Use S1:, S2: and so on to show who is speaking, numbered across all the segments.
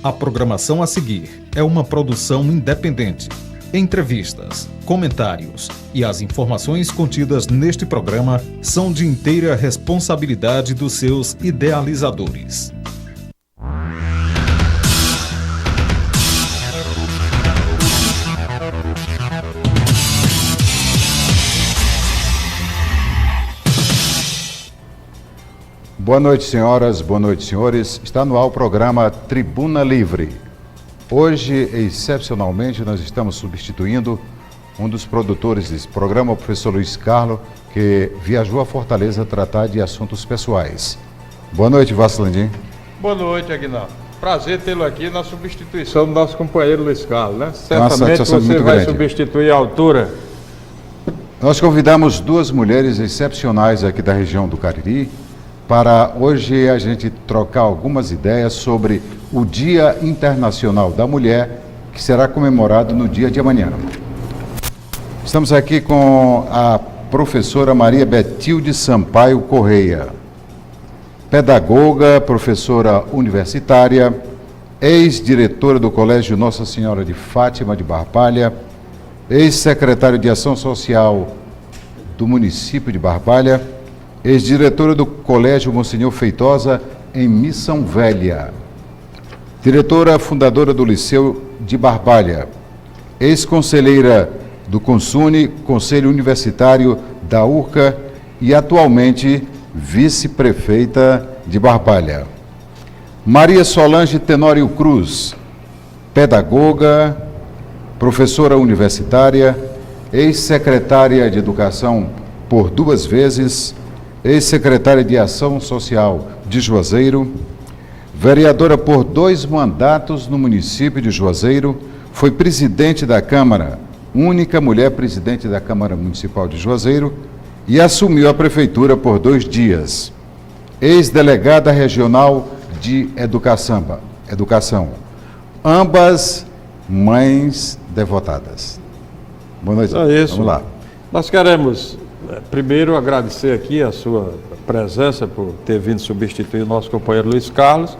S1: A programação a seguir é uma produção independente. Entrevistas, comentários e as informações contidas neste programa são de inteira responsabilidade dos seus idealizadores.
S2: Boa noite, senhoras, boa noite, senhores. Está no ar o programa Tribuna Livre. Hoje, excepcionalmente, nós estamos substituindo um dos produtores desse programa, o professor Luiz Carlos, que viajou a Fortaleza tratar de assuntos pessoais. Boa noite, Vacilandim.
S3: Boa noite, Aguinaldo. Prazer tê-lo aqui na substituição do nosso companheiro Luiz Carlos, né? Certamente você vai substituir à altura.
S2: Nós convidamos duas mulheres excepcionais aqui da região do Cariri, para hoje a gente trocar algumas ideias sobre o Dia Internacional da Mulher, que será comemorado no dia de amanhã. Estamos aqui com a professora Maria Betilde Sampaio Correia, pedagoga, professora universitária, ex-diretora do Colégio Nossa Senhora de Fátima de Barbalha, ex-secretária de Ação Social do município de Barbalha, ex-diretora do Colégio Monsenhor Feitosa, em Missão Velha, diretora fundadora do Liceu de Barbalha, ex-conselheira do Consune, Conselho Universitário da URCA e atualmente vice-prefeita de Barbalha. Maria Solange Tenório Cruz, pedagoga, professora universitária, ex-secretária de Educação por 2 vezes, ex-secretária de Ação Social de Juazeiro, vereadora por 2 mandatos no município de Juazeiro, foi presidente da Câmara, única mulher presidente da Câmara Municipal de Juazeiro, e assumiu a prefeitura por 2 dias. Ex-delegada regional de Educação, ambas mães devotadas. Boa noite.
S3: É isso. Vamos lá. Nós queremos primeiro agradecer aqui a sua presença por ter vindo substituir o nosso companheiro Luiz Carlos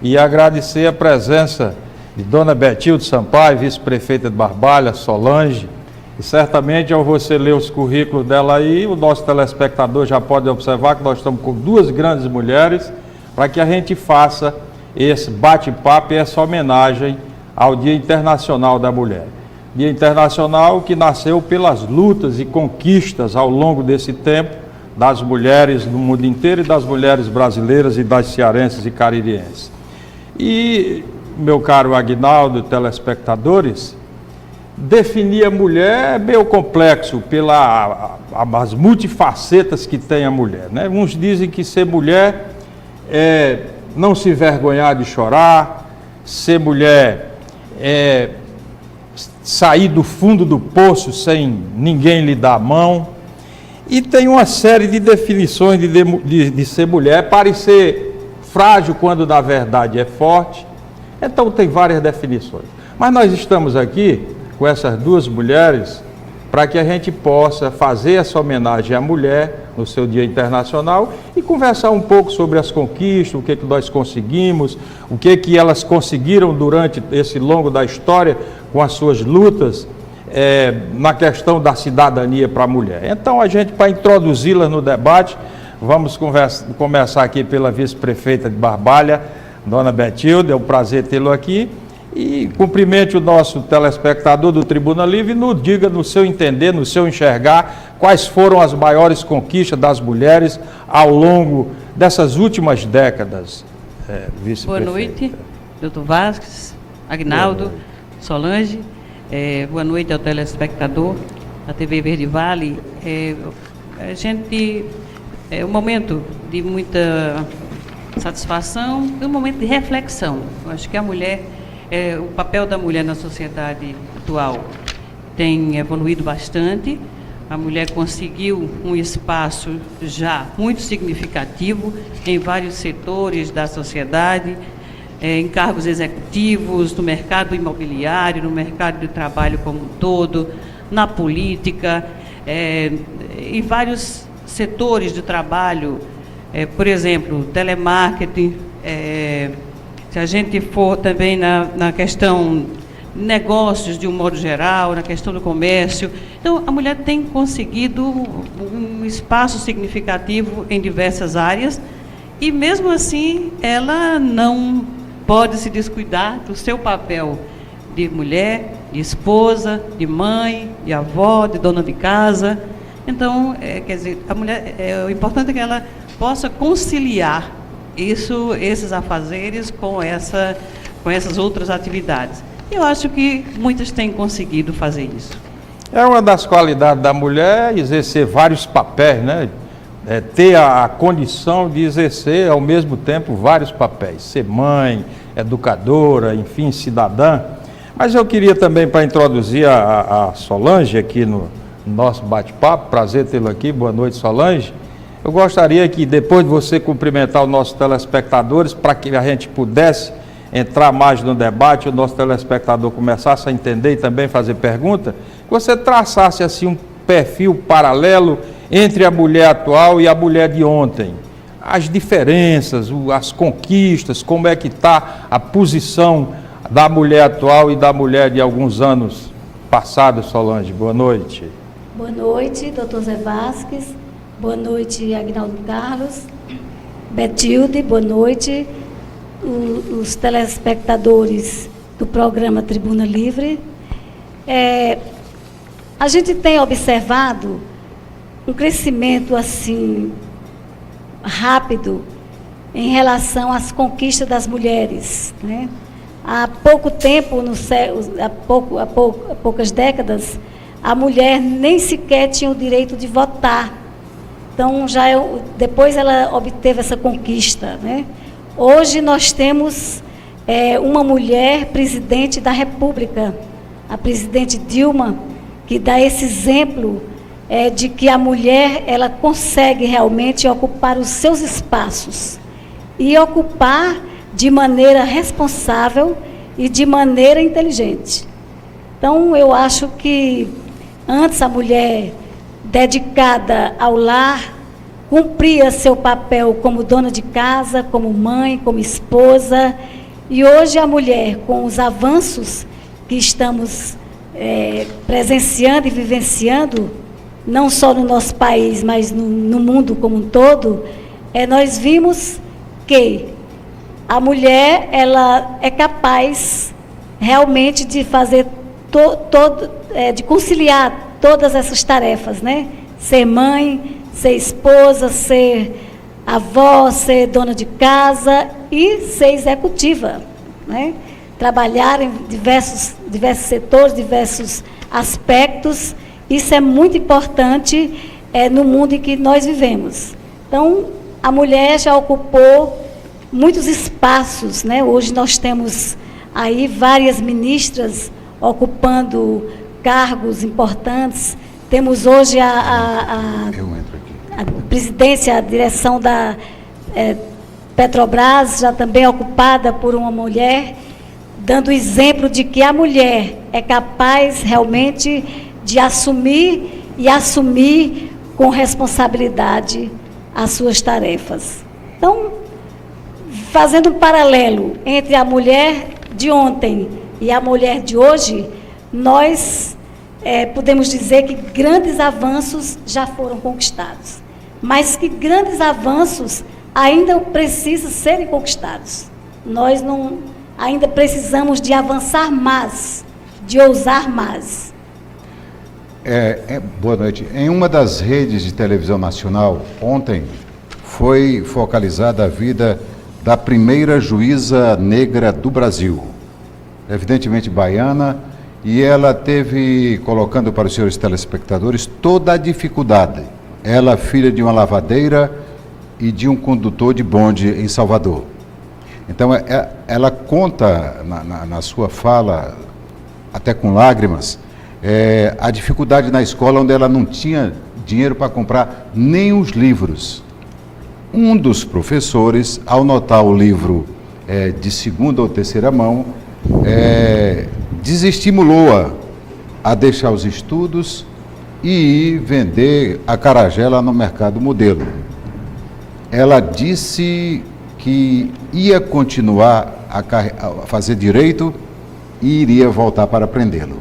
S3: e agradecer a presença de Dona Betilde Sampaio, vice-prefeita de Barbalha, Solange, e certamente ao você ler os currículos dela aí, o nosso telespectador já pode observar que nós estamos com 2 grandes mulheres para que a gente faça esse bate-papo e essa homenagem ao Dia Internacional da Mulher. Dia Internacional que nasceu pelas lutas e conquistas ao longo desse tempo das mulheres do mundo inteiro e das mulheres brasileiras e das cearenses e caririenses. E, meu caro Aguinaldo, telespectadores, definir a mulher é meio complexo pelas multifacetas que tem a mulher, né? Uns dizem que ser mulher é não se envergonhar de chorar, ser mulher é sair do fundo do poço sem ninguém lhe dar a mão, e tem uma série de definições de ser mulher, parecer frágil quando na verdade é forte, então tem várias definições. Mas nós estamos aqui com essas 2 mulheres para que a gente possa fazer essa homenagem à mulher no seu Dia Internacional e conversar um pouco sobre as conquistas, o que nós conseguimos, o que elas conseguiram durante esse longo da história com as suas lutas na questão da cidadania para a mulher. Então, a gente, para introduzi-las no debate, vamos começar aqui pela vice-prefeita de Barbalha, Dona Betilde, é um prazer tê-lo aqui. E cumprimente o nosso telespectador do Tribuna Livre e nos diga, no seu entender, no seu enxergar, quais foram as maiores conquistas das mulheres ao longo dessas últimas décadas, vice-prefeita.
S4: Boa noite, doutor Vasques, Aguinaldo, Solange, boa noite ao telespectador da TV Verde Vale. É um momento de muita satisfação e um momento de reflexão. Eu acho que a mulher... o papel da mulher na sociedade atual tem evoluído bastante. A mulher conseguiu um espaço já muito significativo em vários setores da sociedade, em cargos executivos, no mercado imobiliário, no mercado de trabalho como um todo, na política, em vários setores de trabalho, por exemplo, telemarketing, Se a gente for também na questão negócios de um modo geral, na questão do comércio, então a mulher tem conseguido um espaço significativo em diversas áreas e mesmo assim ela não pode se descuidar do seu papel de mulher, de esposa, de mãe, de avó, de dona de casa. Então, quer dizer, a mulher, o importante é que ela possa conciliar esses afazeres com essas outras atividades. Eu acho que muitas têm conseguido fazer isso.
S3: É uma das qualidades da mulher exercer vários papéis, né? Ter a condição de exercer ao mesmo tempo vários papéis, ser mãe, educadora, enfim, cidadã. Mas eu queria também, para introduzir a Solange aqui no nosso bate-papo, prazer tê-la aqui, boa noite, Solange. Eu gostaria que, depois de você cumprimentar os nossos telespectadores, para que a gente pudesse entrar mais no debate, o nosso telespectador começasse a entender e também fazer pergunta, que você traçasse assim um perfil paralelo entre a mulher atual e a mulher de ontem. As diferenças, as conquistas, como é que está a posição da mulher atual e da mulher de alguns anos passados, Solange. Boa noite.
S5: Boa noite, doutor Zé Vasques. Boa noite, Aguinaldo Carlos. Betilde, boa noite. Os telespectadores do programa Tribuna Livre. A gente tem observado um crescimento assim rápido em relação às conquistas das mulheres, né? Há pouco tempo, há poucas décadas, a mulher nem sequer tinha o direito de votar. Então, depois ela obteve essa conquista, né? Hoje nós temos uma mulher presidente da República, a presidente Dilma, que dá esse exemplo de que a mulher ela consegue realmente ocupar os seus espaços e ocupar de maneira responsável e de maneira inteligente. Então, eu acho que antes a mulher dedicada ao lar cumpria seu papel como dona de casa, como mãe, como esposa, e hoje a mulher, com os avanços que estamos presenciando e vivenciando, não só no nosso país, mas no mundo como um todo, nós vimos que a mulher ela é capaz realmente de fazer de conciliar todas essas tarefas, né? Ser mãe, ser esposa, ser avó, ser dona de casa e ser executiva, né? Trabalhar em diversos setores, diversos aspectos. Isso é muito importante no mundo em que nós vivemos. Então, a mulher já ocupou muitos espaços, né? Hoje nós temos aí várias ministras ocupando cargos importantes. Temos hoje a presidência, a direção da Petrobras, já também ocupada por uma mulher, dando exemplo de que a mulher é capaz realmente de assumir com responsabilidade as suas tarefas. Então, fazendo um paralelo entre a mulher de ontem e a mulher de hoje, nós podemos dizer que grandes avanços já foram conquistados, mas que grandes avanços ainda precisam serem conquistados. Nós ainda precisamos de avançar mais, de ousar mais.
S2: Boa noite. Em uma das redes de televisão nacional, ontem, foi focalizada a vida da primeira juíza negra do Brasil, evidentemente baiana, e ela teve, colocando para os senhores telespectadores, toda a dificuldade. Ela, filha de uma lavadeira e de um condutor de bonde em Salvador. Então, ela conta na sua fala, até com lágrimas, a dificuldade na escola, onde ela não tinha dinheiro para comprar nem os livros. Um dos professores, ao notar o livro de segunda ou terceira mão, desestimulou-a a deixar os estudos e ir vender acarajé no mercado modelo. Ela disse que ia continuar a fazer direito e iria voltar para prendê-lo.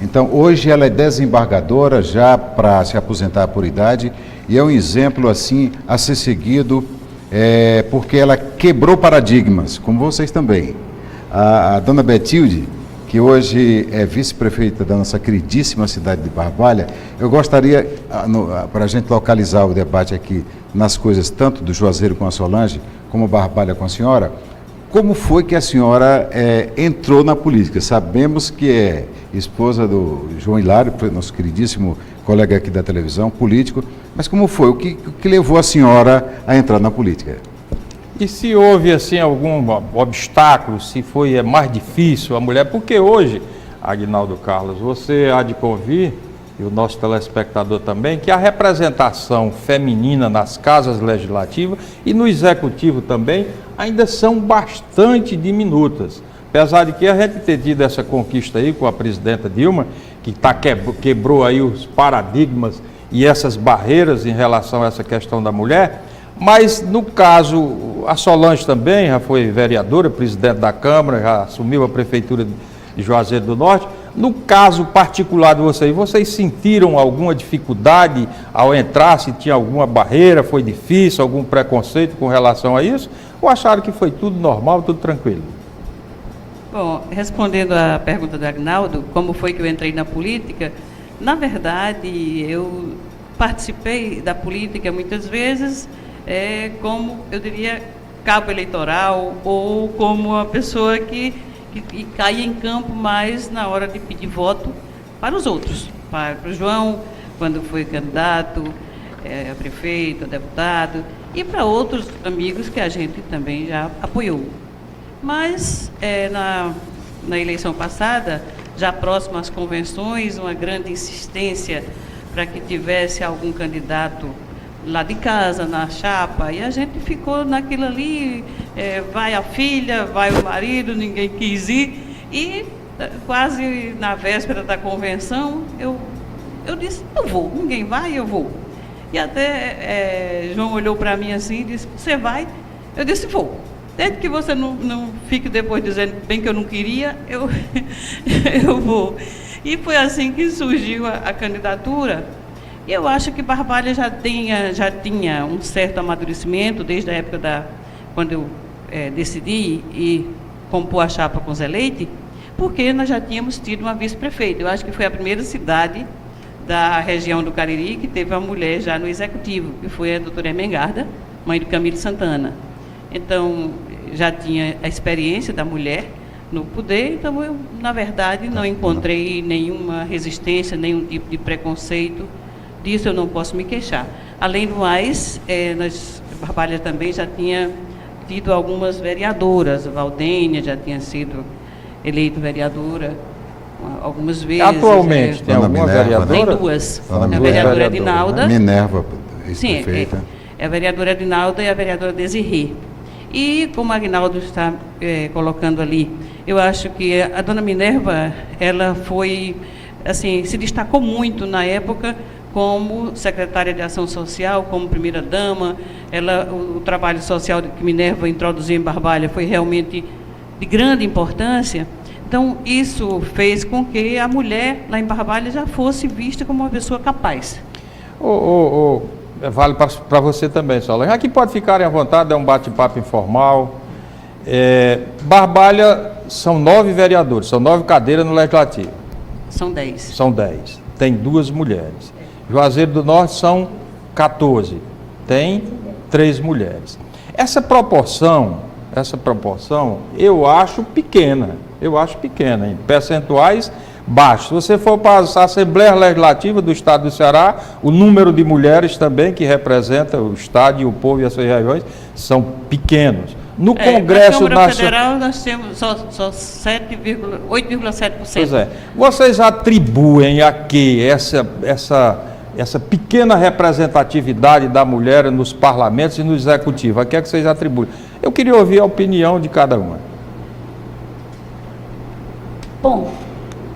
S2: Então, hoje ela é desembargadora já para se aposentar por idade e é um exemplo assim a ser seguido, porque ela quebrou paradigmas, como vocês também. A dona Betilde, que hoje é vice-prefeita da nossa queridíssima cidade de Barbalha, eu gostaria, para a gente localizar o debate aqui nas coisas tanto do Juazeiro com a Solange, como Barbalha com a senhora, como foi que a senhora entrou na política? Sabemos que é esposa do João Hilário, nosso queridíssimo colega aqui da televisão, político, mas como foi? O que levou a senhora a entrar na política?
S3: E se houve assim algum obstáculo, se foi mais difícil a mulher, porque hoje, Aguinaldo Carlos, você há de convir, e o nosso telespectador também, que a representação feminina nas casas legislativas e no executivo também ainda são bastante diminutas. Apesar de que a gente ter tido essa conquista aí com a presidenta Dilma, que quebrou aí os paradigmas e essas barreiras em relação a essa questão da mulher, mas no caso, a Solange também já foi vereadora, presidente da Câmara, já assumiu a prefeitura de Juazeiro do Norte. No caso particular de vocês sentiram alguma dificuldade ao entrar, se tinha alguma barreira, foi difícil, algum preconceito com relação a isso? Ou acharam que foi tudo normal, tudo tranquilo?
S4: Bom, respondendo à pergunta do Aguinaldo, como foi que eu entrei na política, na verdade, eu participei da política muitas vezes como, eu diria, cabo eleitoral ou como uma pessoa que caía em campo mais na hora de pedir voto para os outros, para o João, quando foi candidato a prefeito, a deputado, e para outros amigos que a gente também já apoiou. Mas na eleição passada, já próximo às convenções, uma grande insistência para que tivesse algum candidato lá de casa, na chapa, e a gente ficou naquilo ali, vai a filha, vai o marido, ninguém quis ir, e quase na véspera da convenção, eu disse, eu vou, ninguém vai, eu vou. E até João olhou para mim assim e disse, você vai? Eu disse, vou. Desde que você não fique depois dizendo bem que eu não queria, eu vou. E foi assim que surgiu a candidatura. E eu acho que Barbalha já tinha um certo amadurecimento desde a época quando eu decidi ir compor a chapa com Zé Leite, porque nós já tínhamos tido uma vice-prefeita. Eu acho que foi a primeira cidade da região do Cariri que teve uma mulher já no executivo, que foi a doutora Emengarda, mãe do Camilo Santana. Então, já tinha a experiência da mulher no poder, então eu, na verdade, não encontrei nenhuma resistência, nenhum tipo de preconceito. Disso eu não posso me queixar. Além do mais, Barbalha também já tinha tido algumas vereadoras. A Valdênia já tinha sido eleita vereadora algumas vezes.
S3: Atualmente tem alguma vereadora?
S4: Tem duas. A vereadora Edinalda.
S2: Minerva, ex-prefeita.
S4: Sim, é a vereadora Edinalda e a vereadora Desirê. E como o Aguinaldo está colocando ali, eu acho que a dona Minerva, ela foi, assim, se destacou muito na época como secretária de Ação Social, como primeira-dama. O trabalho social que Minerva introduziu em Barbalha foi realmente de grande importância. Então, isso fez com que a mulher lá em Barbalha já fosse vista como uma pessoa capaz.
S3: Vale para você também, Solange. Aqui pode ficarem à vontade, é um bate-papo informal. Barbalha são 9 vereadores, são 9 cadeiras no Legislativo.
S4: São 10.
S3: São 10. Tem 2 mulheres. Juazeiro do Norte são 14. Tem 3 mulheres. Essa proporção, eu acho pequena. Em percentuais baixos. Se você for para a Assembleia Legislativa do Estado do Ceará, o número de mulheres também que representa o Estado e o povo e as suas regiões são pequenos. No Congresso
S4: Nacional... Na Câmara Federal nós temos só 8,7%.
S3: Pois é. Vocês atribuem a quê essa pequena representatividade da mulher nos parlamentos e no executivo? A que é que vocês atribuem? Eu queria ouvir a opinião de cada uma.
S5: Bom,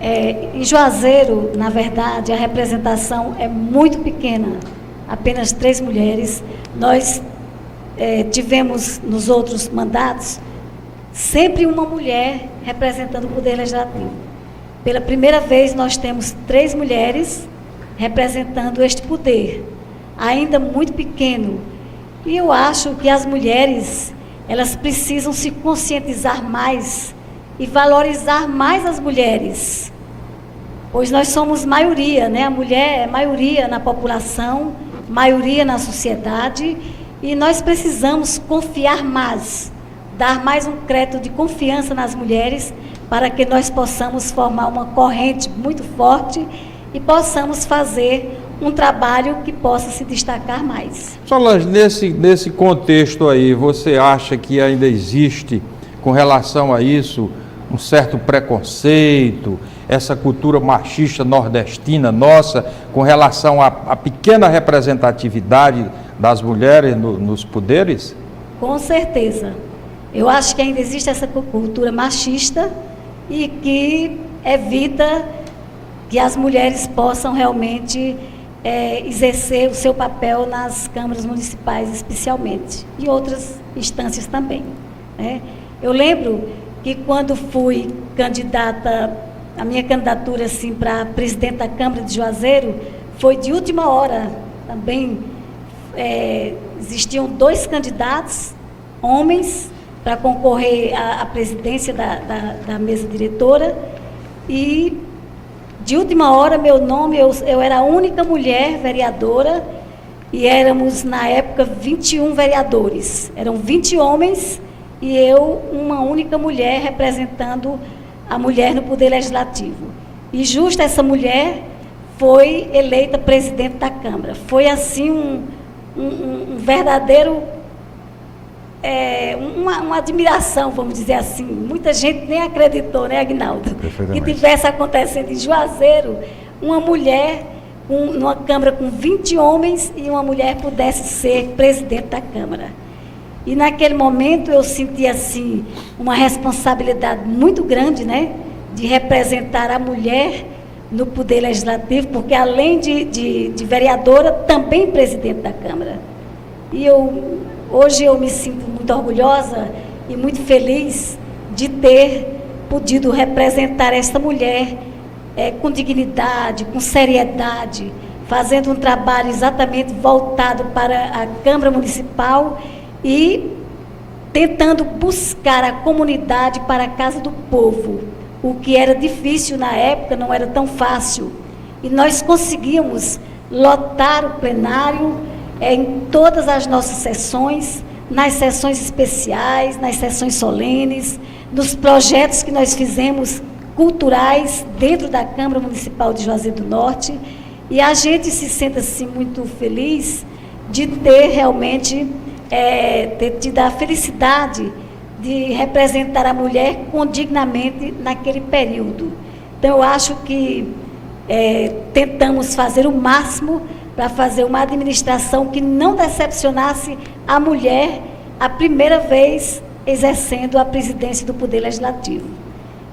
S5: em Juazeiro, na verdade, a representação é muito pequena. Apenas 3 mulheres. Nós tivemos nos outros mandatos sempre uma mulher representando o Poder Legislativo. Pela primeira vez, nós temos 3 mulheres representando este poder, ainda muito pequeno. E eu acho que as mulheres, elas precisam se conscientizar mais e valorizar mais as mulheres, pois nós somos maioria, né? A mulher é maioria na população, maioria na sociedade, e nós precisamos confiar mais, dar mais um crédito de confiança nas mulheres, para que nós possamos formar uma corrente muito forte e possamos fazer um trabalho que possa se destacar mais.
S3: Solange, nesse contexto aí, você acha que ainda existe, com relação a isso, um certo preconceito, essa cultura machista nordestina nossa, com relação à pequena representatividade das mulheres nos poderes?
S5: Com certeza. Eu acho que ainda existe essa cultura machista e que evita que as mulheres possam realmente exercer o seu papel nas câmaras municipais, especialmente, e outras instâncias também, né? Eu lembro que quando fui candidata, a minha candidatura assim, para presidente da Câmara de Juazeiro, foi de última hora também. Existiam 2 candidatos, homens, para concorrer à presidência da mesa diretora, e de última hora meu nome, eu era a única mulher vereadora, e éramos na época 21 vereadores, eram 20 homens e eu uma única mulher representando a mulher no Poder Legislativo. E justo essa mulher foi eleita presidente da Câmara. Foi assim um verdadeiro, uma admiração, vamos dizer assim. Muita gente nem acreditou, né, Aguinaldo? Que tivesse acontecendo em Juazeiro, uma mulher, numa Câmara com 20 homens, e uma mulher pudesse ser presidente da Câmara. E naquele momento eu senti assim uma responsabilidade muito grande, né, de representar a mulher no Poder Legislativo, porque além de vereadora, também presidente da Câmara. E hoje eu me sinto muito orgulhosa e muito feliz de ter podido representar esta mulher com dignidade, com seriedade, fazendo um trabalho exatamente voltado para a Câmara Municipal e tentando buscar a comunidade para a casa do povo, o que era difícil na época, não era tão fácil. E nós conseguimos lotar o plenário em todas as nossas sessões, nas sessões especiais, nas sessões solenes, nos projetos que nós fizemos culturais dentro da Câmara Municipal de Juazeiro do Norte. E a gente se sente assim muito feliz de ter realmente ter tido a felicidade de representar a mulher condignamente naquele período. Então, eu acho que tentamos fazer o máximo para fazer uma administração que não decepcionasse a mulher a primeira vez exercendo a presidência do Poder Legislativo.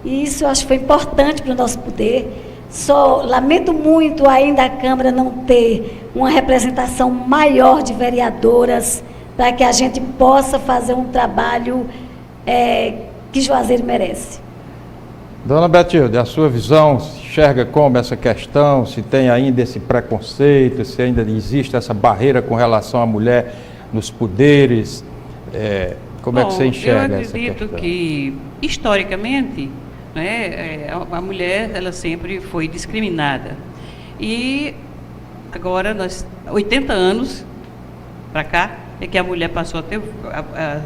S5: E isso eu acho que foi importante para o nosso poder. Só lamento muito ainda a Câmara não ter uma representação maior de vereadoras, para que a gente possa fazer um trabalho que Juazeiro merece.
S3: Dona Betilde, a sua visão, enxerga como essa questão, se tem ainda esse preconceito, se ainda existe essa barreira com relação à mulher nos poderes, como é que você enxerga essa questão? Eu acredito
S4: que, historicamente, né, a mulher ela sempre foi discriminada. E agora, 80 anos para cá, é que a mulher passou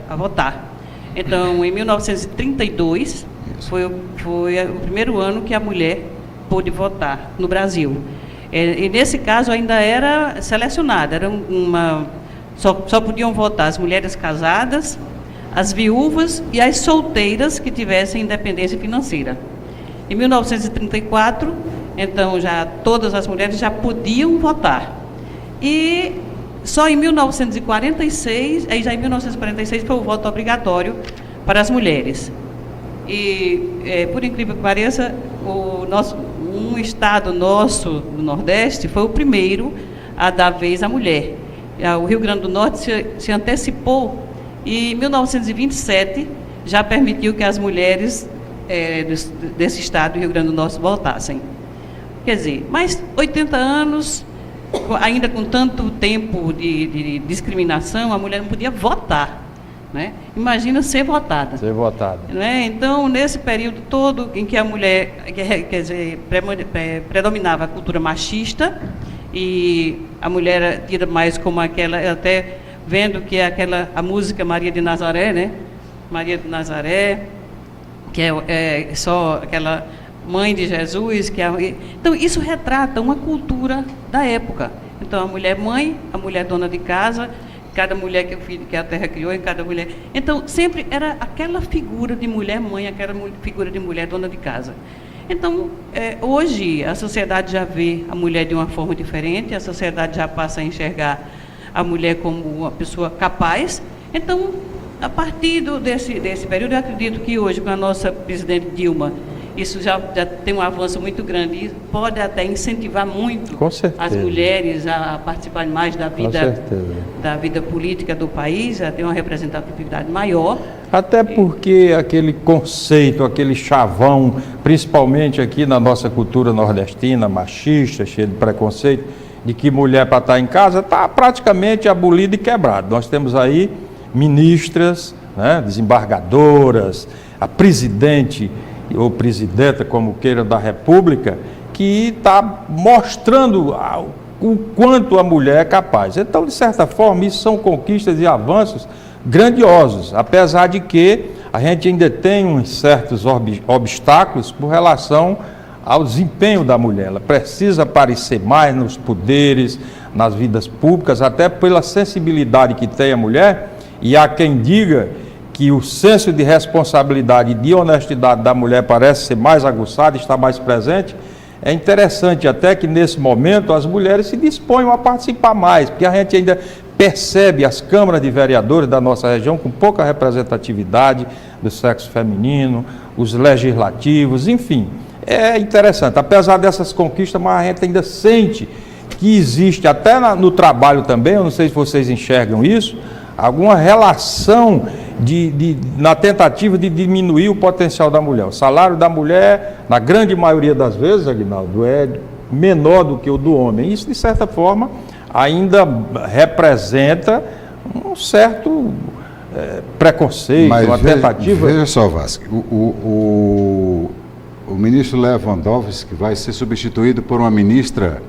S4: a votar. Então, em 1932, foi o primeiro ano que a mulher pôde votar no Brasil. E nesse caso ainda era selecionada, só podiam votar as mulheres casadas, as viúvas e as solteiras que tivessem independência financeira. Em 1934, então, já todas as mulheres já podiam votar. E só em 1946, já em 1946 foi o voto obrigatório para as mulheres. E, por incrível que pareça, um estado nosso, do Nordeste, foi o primeiro a dar vez à mulher. O Rio Grande do Norte se antecipou e, em 1927, já permitiu que as mulheres desse estado do Rio Grande do Norte votassem. Quer dizer, mais 80 anos, ainda com tanto tempo de discriminação, a mulher não podia votar. Né? Imagina ser votada.
S3: Ser votada.
S4: Né? Então, nesse período todo em que a mulher, quer dizer, predominava a cultura machista, e a mulher era tida mais como aquela, até vendo que a música Maria de Nazaré, né? Maria de Nazaré, que é só aquela mãe de Jesus. Então, isso retrata uma cultura da época. Então, a mulher mãe, a mulher dona de casa, cada mulher que a terra criou, em cada mulher. Então, sempre era aquela figura de mulher mãe, aquela figura de mulher dona de casa. Então, hoje, a sociedade já vê a mulher de uma forma diferente, a sociedade já passa a enxergar a mulher como uma pessoa capaz. Então, a partir desse período, eu acredito que hoje, com a nossa presidente Dilma, isso já tem um avanço muito grande e pode até incentivar muito as mulheres a participarem mais da vida política do país, a ter uma representatividade maior.
S3: Até porque aquele conceito, aquele chavão, principalmente aqui na nossa cultura nordestina, machista, cheio de preconceito, de que mulher para estar em casa está praticamente abolido e quebrado. Nós temos aí ministras, né, desembargadoras, a presidente ou presidenta, como queira, da República, que está mostrando o quanto a mulher é capaz. Então, de certa forma, isso são conquistas e avanços grandiosos, apesar de que a gente ainda tem uns certos obstáculos por relação ao desempenho da mulher. Ela precisa aparecer mais nos poderes, nas vidas públicas, até pela sensibilidade que tem a mulher, e há quem diga que o senso de responsabilidade e de honestidade da mulher parece ser mais aguçado, está mais presente. É interessante até que nesse momento as mulheres se disponham a participar mais, porque a gente ainda percebe as câmaras de vereadores da nossa região com pouca representatividade do sexo feminino, os legislativos, enfim. É interessante, apesar dessas conquistas, mas a gente ainda sente que existe, até no trabalho também, eu não sei se vocês enxergam isso, alguma relação na tentativa de diminuir o potencial da mulher. O salário da mulher, na grande maioria das vezes, Aguinaldo, é menor do que o do homem. Isso, de certa forma, ainda representa um certo preconceito, uma tentativa.
S2: Veja só, Vasque, o ministro Lewandowski vai ser substituído por uma ministra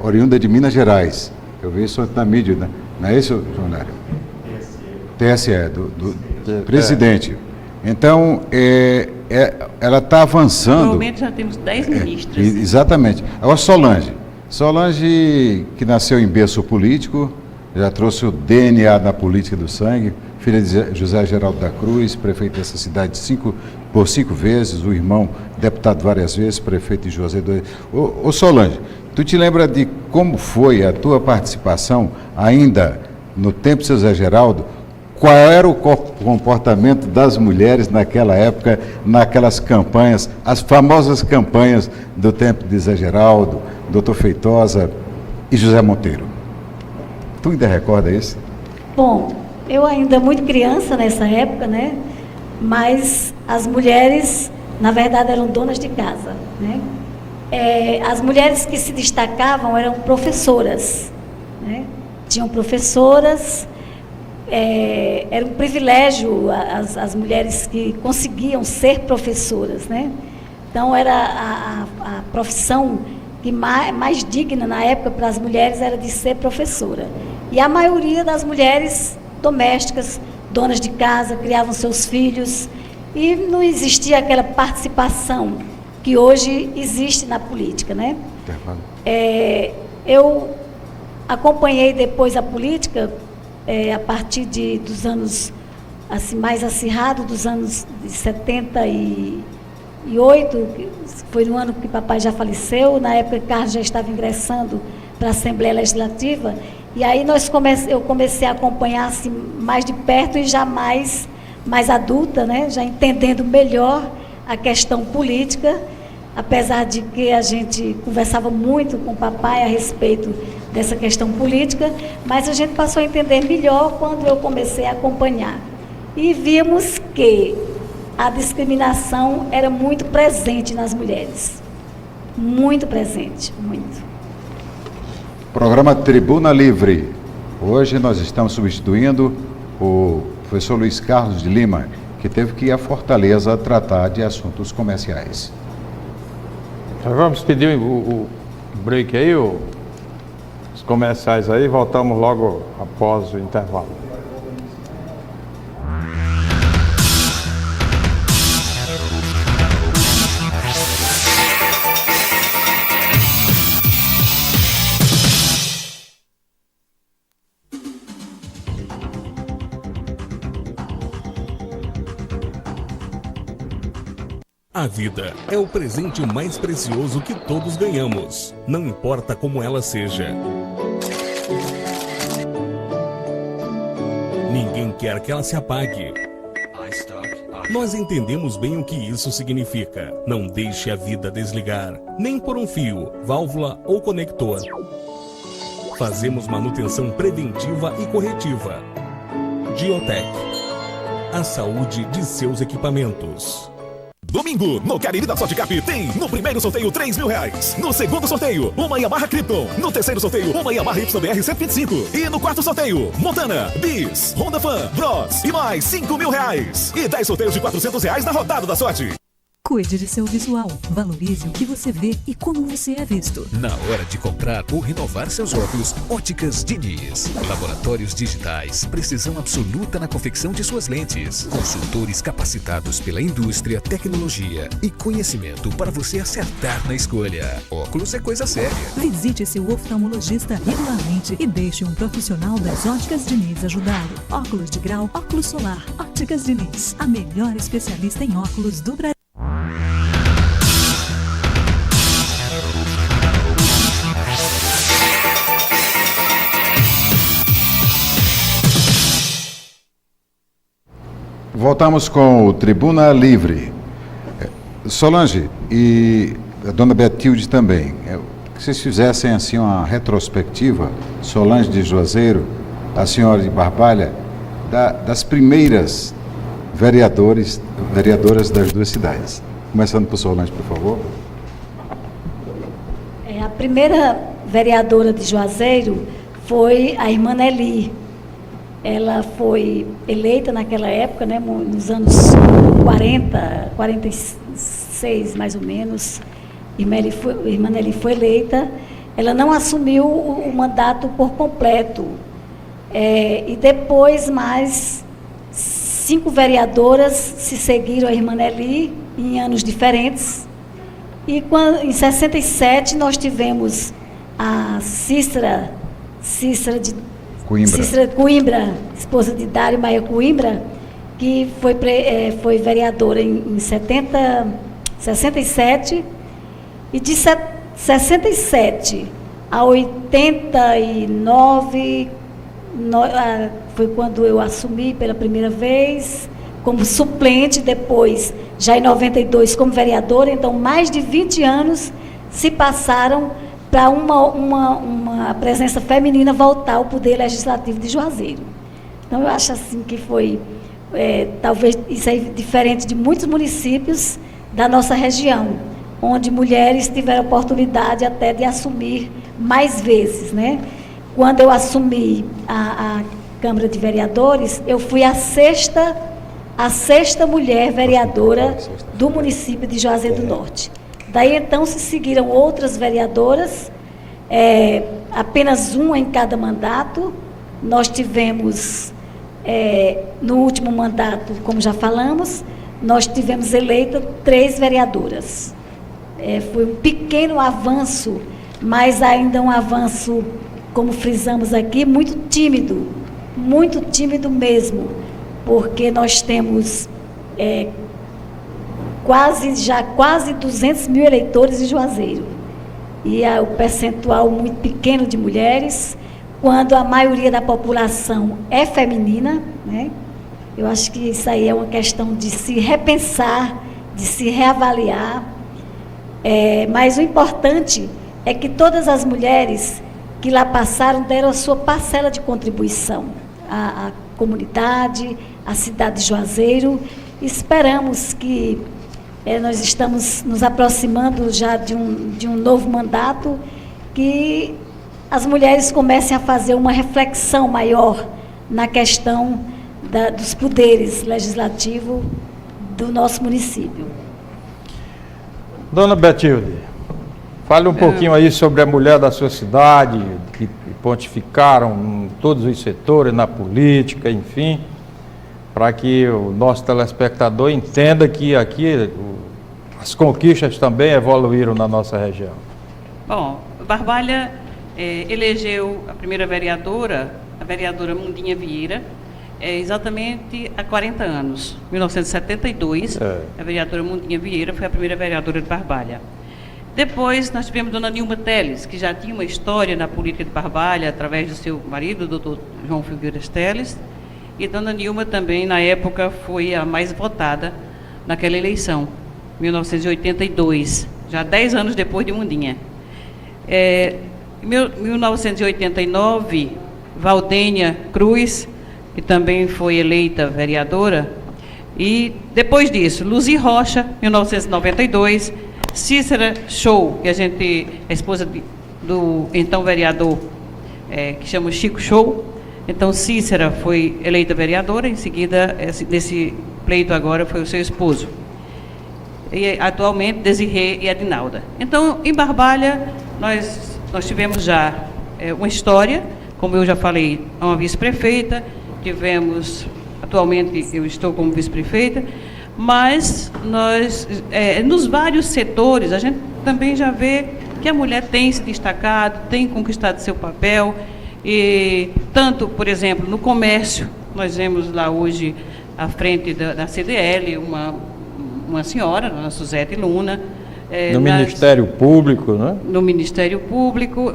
S2: oriunda de Minas Gerais. Eu vi isso na mídia, né? Não é isso, João Nário? TSE, do presidente. Então, ela está avançando.
S4: Normalmente já temos 10 ministros.
S2: Exatamente. Agora, Solange, que nasceu em berço político, já trouxe o DNA da política do sangue, filha de José Geraldo da Cruz, prefeito dessa cidade por 5 vezes, o irmão deputado várias vezes, prefeito de José II. Ô Solange, tu te lembra de como foi a tua participação ainda no tempo de José Geraldo? Qual era o comportamento das mulheres naquela época, naquelas campanhas, as famosas campanhas do tempo de Zé Geraldo, Doutor Feitosa e José Monteiro? Tu ainda recorda isso?
S5: Bom, eu ainda muito criança nessa época, né? Mas as mulheres, na verdade, eram donas de casa, né? As mulheres que se destacavam eram professoras, né? Tinham professoras. Era um privilégio as mulheres que conseguiam ser professoras, né? Então, era a profissão que mais digna na época para as mulheres era de ser professora. E a maioria das mulheres domésticas, donas de casa, criavam seus filhos, e não existia aquela participação que hoje existe na política, né? Eu acompanhei depois a política a partir dos anos assim, mais acirrados, dos anos de 78, foi no ano que papai já faleceu, na época que Carlos já estava ingressando para a Assembleia Legislativa, e aí eu comecei a acompanhar assim, mais de perto e já mais adulta, né? Já entendendo melhor a questão política, apesar de que a gente conversava muito com o papai a respeito dessa questão política, mas a gente passou a entender melhor quando eu comecei a acompanhar. e vimos que a discriminação era muito presente nas mulheres. Muito presente, muito.
S2: Programa Tribuna Livre. Hoje nós estamos substituindo o professor Luiz Carlos de Lima, que teve que ir a Fortaleza tratar de assuntos comerciais.
S3: Então vamos pedir o break aí, os comerciais aí, voltamos logo após o intervalo.
S6: A vida é o presente mais precioso que todos ganhamos, não importa como ela seja. Ninguém quer que ela se apague. Nós entendemos bem o que isso significa. Não deixe a vida desligar, nem por um fio, válvula ou conector. Fazemos manutenção preventiva e corretiva. Diotec. A saúde de seus equipamentos.
S7: Domingo, no Cariri da Sotcap tem no primeiro sorteio R$3.000. No segundo sorteio, uma Yamaha Krypton. No terceiro sorteio, uma Yamaha YBR 125. E no quarto sorteio, Montana, Bis, Honda Fan, Bros e mais R$5.000. E 10 sorteios de R$400 na rodada da sorte.
S8: Cuide de seu visual, valorize o que você vê e como você é visto.
S9: Na hora de comprar ou renovar seus óculos, Óticas Diniz. Laboratórios digitais, precisão absoluta na confecção de suas lentes. Consultores capacitados pela indústria, tecnologia e conhecimento para você acertar na escolha. Óculos é coisa séria.
S8: Visite seu oftalmologista regularmente e deixe um profissional das Óticas Diniz ajudá-lo. Óculos de grau, óculos solar, Óticas Diniz. A melhor especialista em óculos do Brasil.
S2: Voltamos com o Tribuna Livre. Solange e a dona Betilde também, que vocês fizessem assim uma retrospectiva, Solange de Juazeiro, a senhora de Barbalha, das primeiras vereadoras das duas cidades. Começando por Solange, por favor.
S5: A primeira vereadora de Juazeiro foi a irmã Nelly. Ela foi eleita naquela época, né, nos anos 40, 46 mais ou menos. Irmã Nelly foi eleita. Ela não assumiu o mandato por completo. E depois mais 5 vereadoras se seguiram a irmã Nelly em anos diferentes. E em 67 nós tivemos a Cícera de Coimbra, esposa de Dário Maia Coimbra, que foi vereadora em 67, e de 67 a 89 foi quando eu assumi pela primeira vez como suplente, depois já em 92 como vereadora. Então mais de 20 anos se passaram para uma presença feminina voltar ao Poder Legislativo de Juazeiro. Então, eu acho assim que foi, talvez, isso é diferente de muitos municípios da nossa região, onde mulheres tiveram oportunidade até de assumir mais vezes, né? Quando eu assumi a Câmara de Vereadores, eu fui a sexta mulher vereadora do município de Juazeiro do Norte. Daí, então, se seguiram outras vereadoras, apenas uma em cada mandato. Nós tivemos, no último mandato, como já falamos, nós tivemos eleita 3 vereadoras. Foi um pequeno avanço, mas ainda um avanço, como frisamos aqui, muito tímido mesmo, porque nós temos quase 200 mil eleitores em Juazeiro. E o percentual muito pequeno de mulheres, quando a maioria da população é feminina, né? Eu acho que isso aí é uma questão de se repensar, de se reavaliar. Mas o importante é que todas as mulheres que lá passaram deram a sua parcela de contribuição à comunidade, a cidade de Juazeiro. Esperamos que nós estamos nos aproximando já de um novo mandato, que as mulheres comecem a fazer uma reflexão maior na questão dos poderes legislativos do nosso município.
S3: Dona Betilde, fale um pouquinho aí sobre a mulher da sua cidade, que pontificaram em todos os setores, na política, enfim, para que o nosso telespectador entenda que aqui as conquistas também evoluíram na nossa região.
S4: Bom, Barbalha elegeu a primeira vereadora, a vereadora Mundinha Vieira, exatamente há 40 anos. Em 1972, a vereadora Mundinha Vieira foi a primeira vereadora de Barbalha. Depois, nós tivemos Dona Nilma Teles, que já tinha uma história na política de Barbalha, através do seu marido, o doutor João Figueiras Teles, e Dona Nilma também, na época, foi a mais votada naquela eleição, 1982, já 10 anos depois de Mundinha. Em 1989, Valdênia Cruz, que também foi eleita vereadora, e depois disso, Luzi Rocha, 1992, Cícera Show, que é esposa do então vereador, que chama Chico Show. Então, Cícera foi eleita vereadora, em seguida, nesse pleito agora, foi o seu esposo. E atualmente, Desirê e Adinalda. Então, em Barbalha, nós tivemos já uma história, como eu já falei, uma vice-prefeita, atualmente eu estou como vice-prefeita, mas nós, nos vários setores, a gente também já vê que a mulher tem se destacado, tem conquistado seu papel, e tanto, por exemplo, no comércio, nós vemos lá hoje, à frente da CDL, uma senhora, a dona Suzete Luna.
S3: No Ministério Público, né? No
S4: Ministério Público.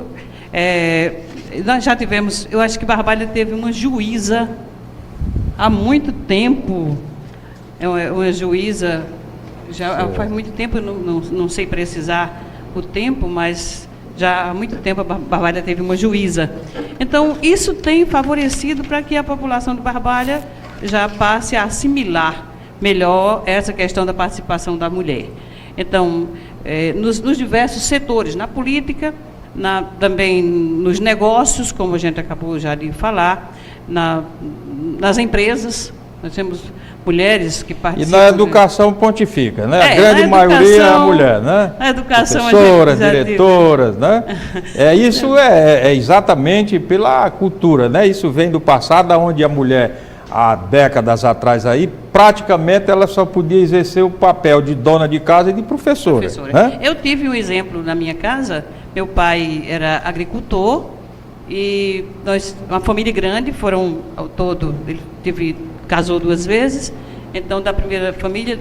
S4: Nós já tivemos, eu acho que Barbalha teve uma juíza há muito tempo, uma juíza, já faz muito tempo, não sei precisar o tempo, mas já há muito tempo a Barbalha teve uma juíza. Então, isso tem favorecido para que a população de Barbalha já passe a assimilar melhor essa questão da participação da mulher. Então, nos diversos setores, na política, também nos negócios, como a gente acabou já de falar, nas empresas, nós temos mulheres que participam.
S3: E na educação pontifica, né? A grande maioria é a mulher, né?
S4: A educação,
S3: professoras, diretoras, né? Isso é exatamente pela cultura, né? Isso vem do passado, onde a mulher, há décadas atrás aí, praticamente ela só podia exercer o papel de dona de casa e de professora. Né?
S4: Eu tive um exemplo na minha casa. Meu pai era agricultor e nós, uma família grande, foram ao todo, ele casou 2 vezes, então da primeira família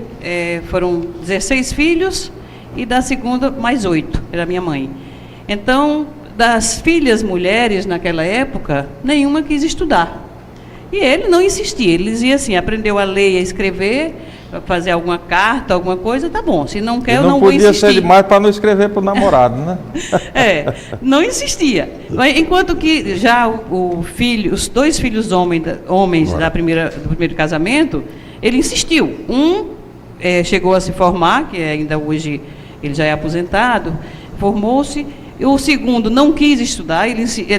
S4: foram 16 filhos e da segunda mais 8, era minha mãe. Então, das filhas mulheres naquela época, nenhuma quis estudar. E ele não insistia, ele dizia assim, aprendeu a ler e a escrever, fazer alguma carta, alguma coisa, tá bom, se não quer, eu não vou insistir. Não podia ser
S3: demais para não escrever para o namorado, né?
S4: Não insistia. Enquanto que já os 2 filhos homens do primeiro casamento, ele insistiu. Chegou a se formar, que ainda hoje ele já é aposentado, formou-se. O segundo não quis estudar,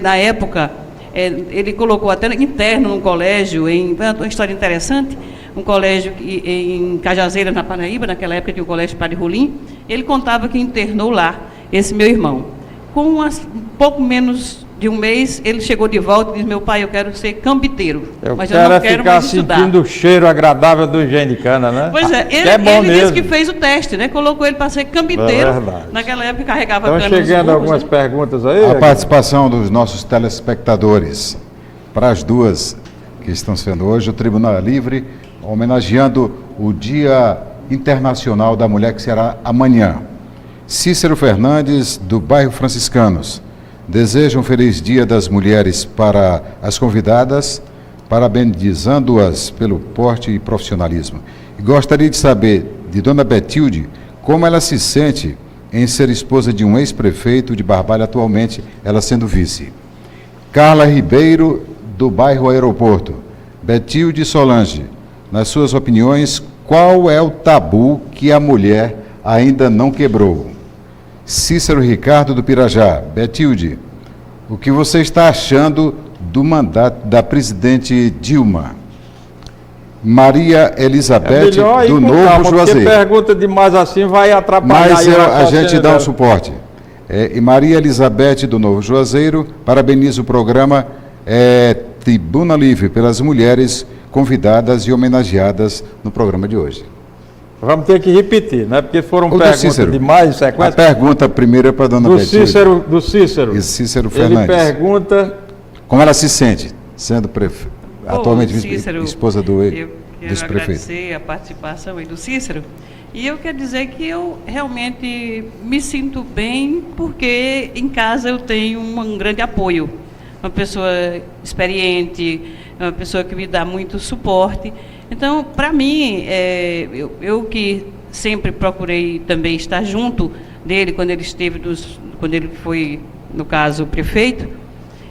S4: na época, ele colocou até interno num colégio, uma história interessante, um colégio em Cajazeira, na Paraíba, naquela época tinha o colégio Padre Rolim. Ele contava que internou lá esse meu irmão. Com um pouco menos de um mês, ele chegou de volta e disse, meu pai, eu quero ser cambiteiro, mas eu não quero mais estudar.
S3: Sentindo o cheiro agradável do engenho de cana, né?
S4: Pois ele disse que fez o teste, né? Colocou ele para ser cambiteiro. Naquela época carregava cana.
S3: Estão chegando algumas perguntas aí.
S2: A participação dos nossos telespectadores. Para as 2 que estão sendo hoje, o Tribunal é Livre, homenageando o Dia Internacional da Mulher, que será amanhã. Cícero Fernandes, do bairro Franciscanos, deseja um feliz Dia das Mulheres para as convidadas, parabenizando-as pelo porte e profissionalismo. E gostaria de saber de Dona Betilde como ela se sente em ser esposa de um ex-prefeito de Barbalha, atualmente ela sendo vice. Carla Ribeiro, do bairro Aeroporto. Betilde Solange, nas suas opiniões, qual é o tabu que a mulher ainda não quebrou? Cícero Ricardo do Pirajá. Betilde, o que você está achando do mandato da presidente Dilma? Maria Elizabeth do Novo Juazeiro.
S3: Porque pergunta demais assim vai atrapalhar.
S2: Mas a gente dá um suporte. E Maria Elizabeth do Novo Juazeiro parabeniza o programa Tribuna Livre pelas mulheres convidadas e homenageadas no programa de hoje.
S3: Vamos ter que repetir, né? Porque foram perguntas demais.
S2: A pergunta primeira é para a dona Betilde.
S3: Do Cícero.
S2: E Cícero Fernandes.
S3: Ele pergunta...
S2: Como ela se sente, sendo atualmente
S4: Cícero,
S2: esposa do
S4: vice-prefeito? Eu quero
S2: prefeito.
S4: agradecer a participação aí do Cícero. E eu quero dizer que eu realmente me sinto bem, porque em casa eu tenho um grande apoio. Uma pessoa experiente, uma pessoa que me dá muito suporte. Então, para mim, eu que sempre procurei também estar junto dele quando ele foi, no caso, prefeito.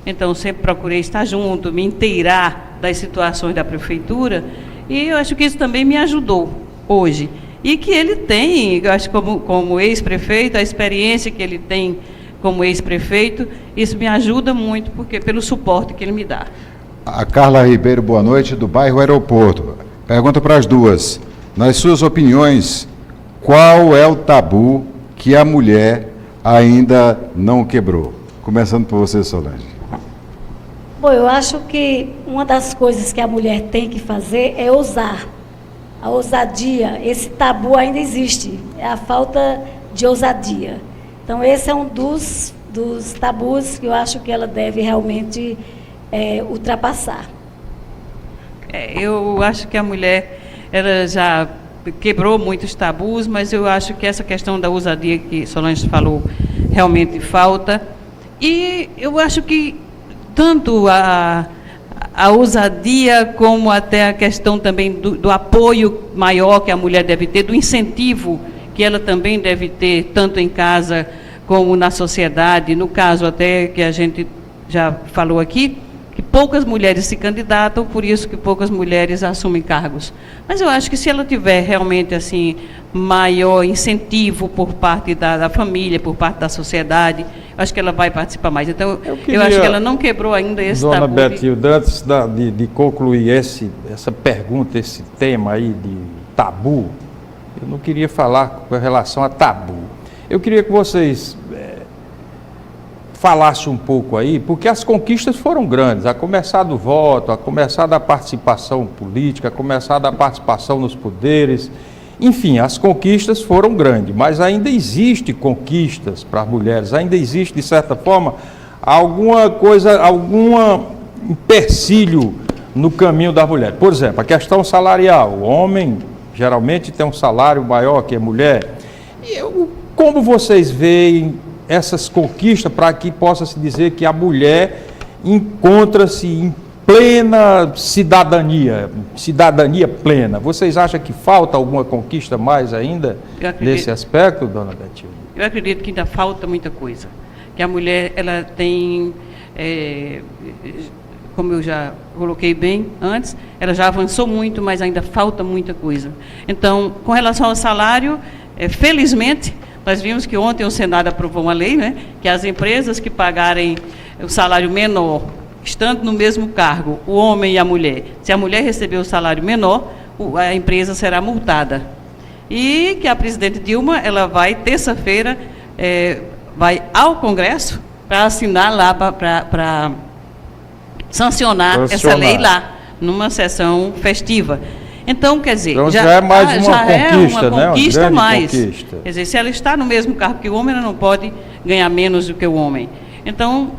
S4: Então, sempre procurei estar junto, me inteirar das situações da prefeitura. E eu acho que isso também me ajudou hoje. E que ele tem, eu acho, como ex-prefeito, a experiência que ele tem como ex-prefeito, isso me ajuda muito, porque pelo suporte que ele me dá.
S2: A Carla Ribeiro, boa noite, do bairro Aeroporto. Pergunta para as duas. Nas suas opiniões, qual é o tabu que a mulher ainda não quebrou? Começando por você, Solange.
S5: Bom, eu acho que uma das coisas que a mulher tem que fazer é ousar. A ousadia, esse tabu ainda existe, é a falta de ousadia. Então, esse é um dos tabus que eu acho que ela deve realmente ultrapassar.
S4: Eu acho que a mulher, ela já quebrou muitos tabus, mas eu acho que essa questão da ousadia que Solange falou realmente falta. E eu acho que tanto a ousadia, como até a questão também do apoio maior que a mulher deve ter, do incentivo que ela também deve ter, tanto em casa como na sociedade. No caso até que a gente já falou aqui, que poucas mulheres se candidatam, por isso que poucas mulheres assumem cargos. Mas eu acho que se ela tiver realmente assim maior incentivo por parte da família, por parte da sociedade, eu acho que ela vai participar mais. Então, eu acho que ela não quebrou ainda esse tabu.
S3: Dona Betilde, antes de concluir essa pergunta, esse tema aí de tabu, eu não queria falar com relação a tabu. Eu queria que vocês falassem um pouco aí, porque as conquistas foram grandes, a começar do voto, a começar da participação política, a começar da participação nos poderes. Enfim, as conquistas foram grandes, mas ainda existe conquistas para as mulheres, ainda existe, de certa forma, alguma coisa, algum empecilho no caminho da mulher. Por exemplo, a questão salarial. O homem geralmente tem um salário maior que a mulher. Como vocês veem essas conquistas para que possa se dizer que a mulher encontra-se em plena cidadania plena? Vocês acham que falta alguma conquista mais ainda nesse aspecto, dona Betilde?
S4: Eu acredito que ainda falta muita coisa. Que a mulher, ela tem, como eu já coloquei bem antes, ela já avançou muito, mas ainda falta muita coisa. Então, com relação ao salário, felizmente, nós vimos que ontem o Senado aprovou uma lei, né, que as empresas que pagarem o salário menor, estando no mesmo cargo, o homem e a mulher, se a mulher receber o salário menor, a empresa será multada. E que a presidente Dilma, ela vai, terça-feira, vai ao Congresso para assinar lá, para sancionar essa lei lá, numa sessão festiva. Então, quer dizer,
S3: então, já é mais uma conquista,
S4: uma conquista,
S3: né? Uma
S4: mais.
S3: Conquista.
S4: Quer dizer, se ela está no mesmo cargo que o homem, ela não pode ganhar menos do que o homem. Então,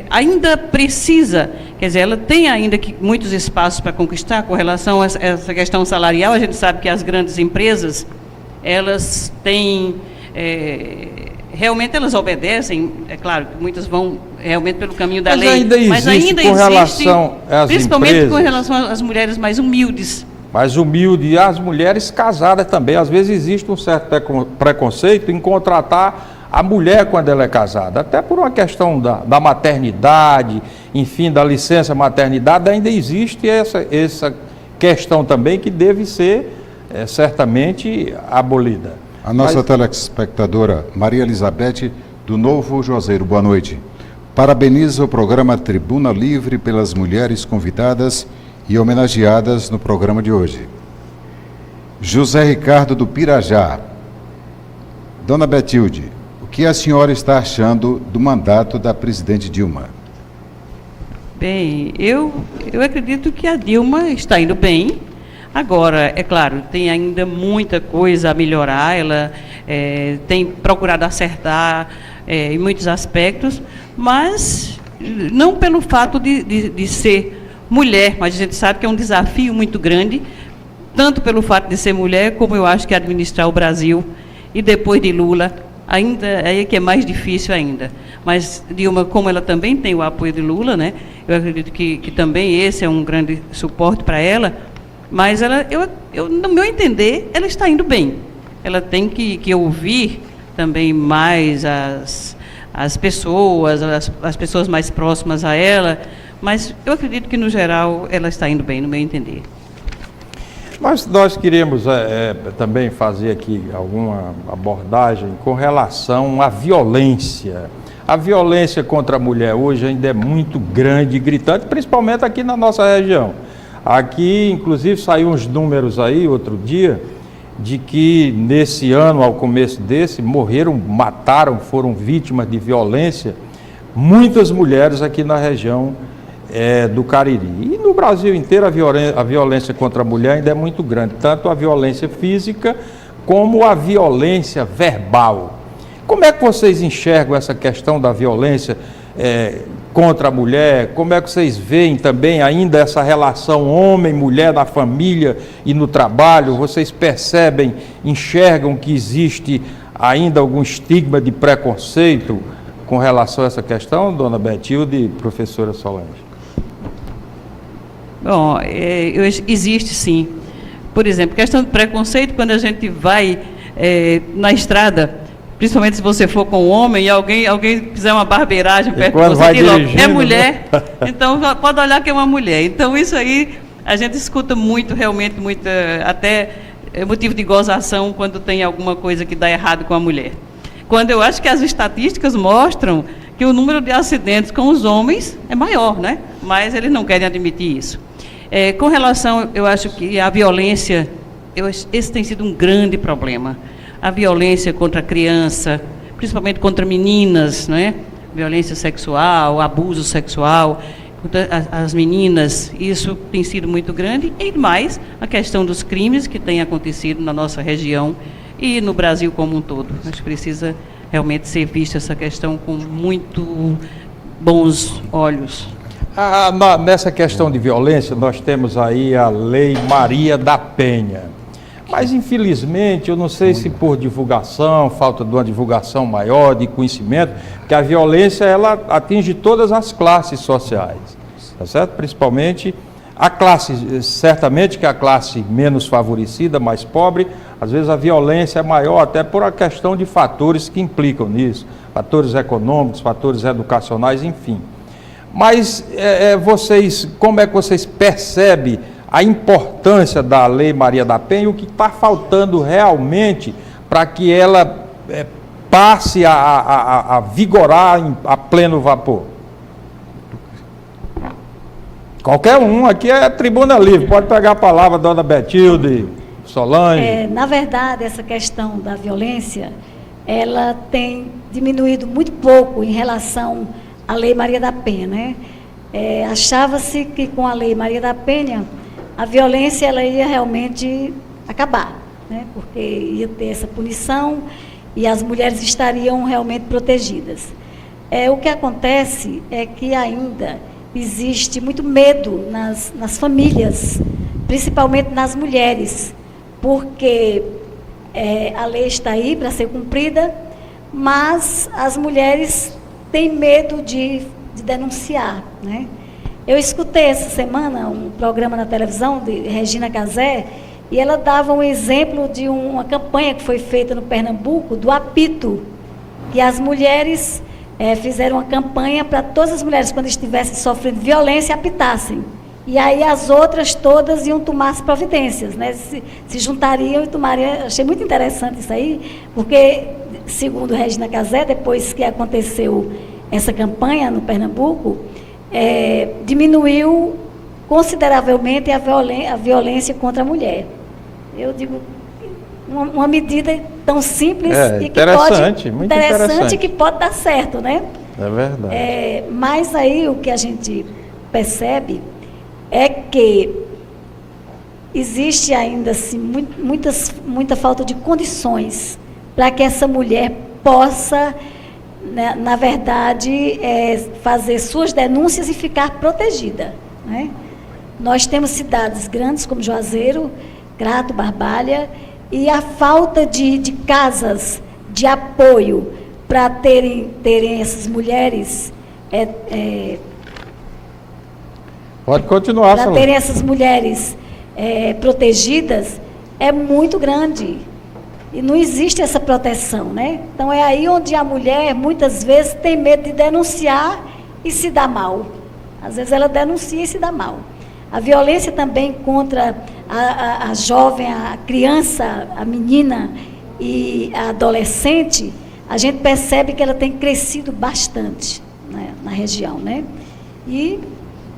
S4: ainda precisa, quer dizer, ela tem ainda muitos espaços para conquistar com relação a essa questão salarial. A gente sabe que as grandes empresas, elas têm, realmente elas obedecem, é claro que muitas vão realmente pelo caminho da lei, mas ainda existe,
S3: relação às
S4: principalmente
S3: empresas,
S4: com relação às mulheres mais humildes.
S3: Mais humilde, e as mulheres casadas também. Às vezes existe um certo preconceito em contratar a mulher quando ela é casada, até por uma questão da maternidade, enfim, da licença maternidade, ainda existe questão também que deve ser certamente abolida.
S2: A nossa telespectadora Maria Elizabeth, do Novo Juazeiro, boa noite. Parabeniza o programa Tribuna Livre pelas mulheres convidadas e homenageadas no programa de hoje. José Ricardo do Pirajá. Dona Betilde, o que a senhora está achando do mandato da presidente Dilma?
S4: Bem, eu acredito que a Dilma está indo bem. Agora, é claro, tem ainda muita coisa a melhorar, ela tem procurado acertar em muitos aspectos, mas não pelo fato de ser mulher, mas a gente sabe que é um desafio muito grande, tanto pelo fato de ser mulher, como eu acho que administrar o Brasil, e depois de Lula, ainda é que é mais difícil ainda. Mas Dilma, como ela também tem o apoio de Lula, né, eu acredito que também esse é um grande suporte para ela, mas ela, no meu entender, ela está indo bem. Ela tem que ouvir também mais as pessoas, as pessoas mais próximas a ela, mas eu acredito que, no geral, ela está indo bem, no meu entender.
S3: Mas nós queremos também fazer aqui alguma abordagem com relação à violência. A violência contra a mulher hoje ainda é muito grande e gritante, principalmente aqui na nossa região. Aqui, inclusive, saiu uns números aí, outro dia, de que nesse ano, ao começo desse, mataram, foram vítimas de violência, muitas mulheres aqui na região do Cariri. E no Brasil inteiro a violência contra a mulher ainda é muito grande, tanto a violência física como a violência verbal. Como é que vocês enxergam essa questão da violência contra a mulher? Como é que vocês veem também ainda essa relação homem-mulher na família e no trabalho? Vocês percebem, enxergam que existe ainda algum estigma de preconceito com relação a essa questão, dona Betilde e professora Solange?
S4: Bom, existe sim. Por exemplo, questão de preconceito, quando a gente vai na estrada, principalmente se você for com um homem e alguém fizer uma barbeiragem perto de você, é mulher, então pode olhar que é uma mulher. Então isso aí a gente escuta muito, realmente, até motivo de gozação quando tem alguma coisa que dá errado com a mulher. Quando eu acho que as estatísticas mostram que o número de acidentes com os homens é maior, né? Mas eles não querem admitir isso. Com relação, eu acho que a violência, esse tem sido um grande problema. A violência contra a criança, principalmente contra meninas, não é? Violência sexual, abuso sexual, contra as meninas, isso tem sido muito grande. E mais, a questão dos crimes que têm acontecido na nossa região e no Brasil como um todo. Acho que precisa realmente ser vista essa questão com muito bons olhos.
S3: Nessa questão de violência, nós temos aí a Lei Maria da Penha. Mas, infelizmente, eu não sei se por divulgação, falta de uma divulgação maior, de conhecimento, que a violência, ela atinge todas as classes sociais, tá certo? Principalmente a classe, certamente que a classe menos favorecida, mais pobre, às vezes a violência é maior, até por a questão de fatores que implicam nisso, fatores econômicos, fatores educacionais, enfim. Mas, como é que vocês percebem a importância da Lei Maria da Penha e o que está faltando realmente para que ela passe a vigorar a pleno vapor? Qualquer um, aqui é tribuna livre, pode pegar a palavra, dona Betilde, Solange.
S5: Na verdade, essa questão da violência, ela tem diminuído muito pouco em relação à Lei Maria da Penha, né? Achava-se que com a Lei Maria da Penha a violência ela ia realmente acabar, né? Porque ia ter essa punição e as mulheres estariam realmente protegidas. O que acontece é que ainda existe muito medo nas famílias, principalmente nas mulheres, porque a lei está aí para ser cumprida, mas as mulheres têm medo de denunciar, né? Eu escutei essa semana um programa na televisão de Regina Casé e ela dava um exemplo de uma campanha que foi feita no Pernambuco, do apito, que as mulheres fizeram uma campanha para todas as mulheres, quando estivessem sofrendo violência, apitassem. E aí as outras todas iam tomar as providências, né? Se juntariam e tomariam. Achei muito interessante isso aí, porque, segundo Regina Casé, depois que aconteceu essa campanha no Pernambuco, diminuiu consideravelmente a violência contra a mulher. Eu digo, uma medida tão simples e que muito interessante que pode dar certo, né?
S3: É verdade.
S5: Mas aí o que a gente percebe é que existe ainda assim, muita falta de condições para que essa mulher possa, né, na verdade, fazer suas denúncias e ficar protegida, né? Nós temos cidades grandes como Juazeiro, Crato, Barbalha, e a falta de casas de apoio para terem essas mulheres
S3: pode continuar,
S5: para terem essas mulheres protegidas é muito grande. E não existe essa proteção, né? Então é aí onde a mulher, muitas vezes, tem medo de denunciar e se dá mal. Às vezes ela denuncia e se dá mal. A violência também contra a jovem, a criança, a menina e a adolescente, a gente percebe que ela tem crescido bastante, né, na região, né? E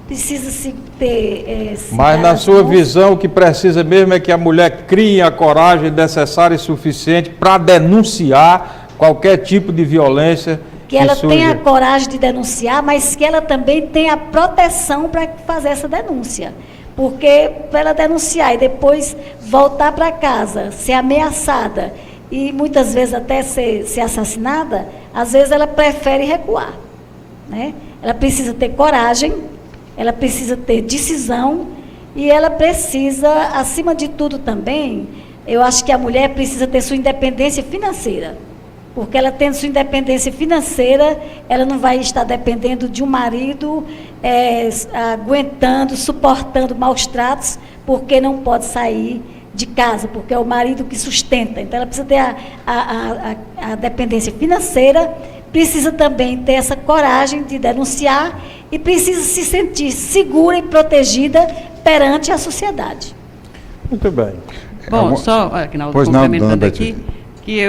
S5: precisa se ter...
S3: Mas na sua visão, o que precisa mesmo é que a mulher crie a coragem necessária e suficiente para denunciar qualquer tipo de violência.
S5: Que ela tenha a coragem de denunciar, mas que ela também tenha a proteção para fazer essa denúncia. Porque para ela denunciar e depois voltar para casa, ser ameaçada e muitas vezes até ser assassinada, às vezes ela prefere recuar, né? Ela precisa ter coragem, ela precisa ter decisão e ela precisa, acima de tudo também, eu acho que a mulher precisa ter sua independência financeira. Porque ela tendo sua independência financeira, ela não vai estar dependendo de um marido, aguentando, suportando maus tratos, porque não pode sair de casa, porque é o marido que sustenta. Então, ela precisa ter a dependência financeira, precisa também ter essa coragem de denunciar e precisa se sentir segura e protegida perante a sociedade.
S3: Muito bem.
S4: Bom, só, Aguinaldo, complementando aqui, que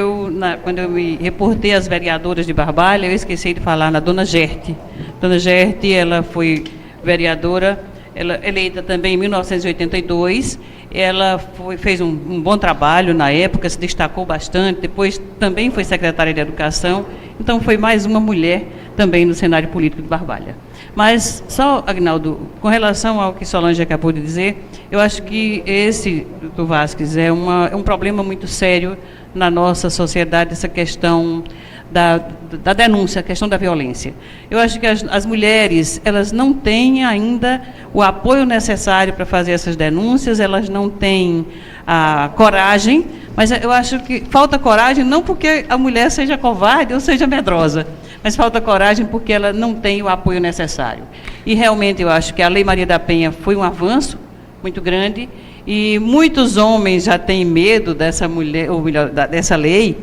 S4: quando eu me reportei às vereadoras de Barbalha, eu esqueci de falar na Dona Gerte. Dona Gerte, ela foi vereadora, ela eleita também em 1982, ela fez um bom trabalho na época, se destacou bastante, depois também foi secretária de Educação, então foi mais uma mulher também no cenário político de Barbalha. Mas só, Aguinaldo, com relação ao que Solange acabou de dizer, eu acho que esse, doutor Vasques, é um problema muito sério na nossa sociedade, essa questão da denúncia, a questão da violência. Eu acho que as mulheres, elas não têm ainda o apoio necessário para fazer essas denúncias, elas não têm a coragem, mas eu acho que falta coragem não porque a mulher seja covarde ou seja medrosa, mas falta coragem porque ela não tem o apoio necessário. E realmente eu acho que a Lei Maria da Penha foi um avanço muito grande, e muitos homens já têm medo dessa mulher, ou melhor, dessa lei.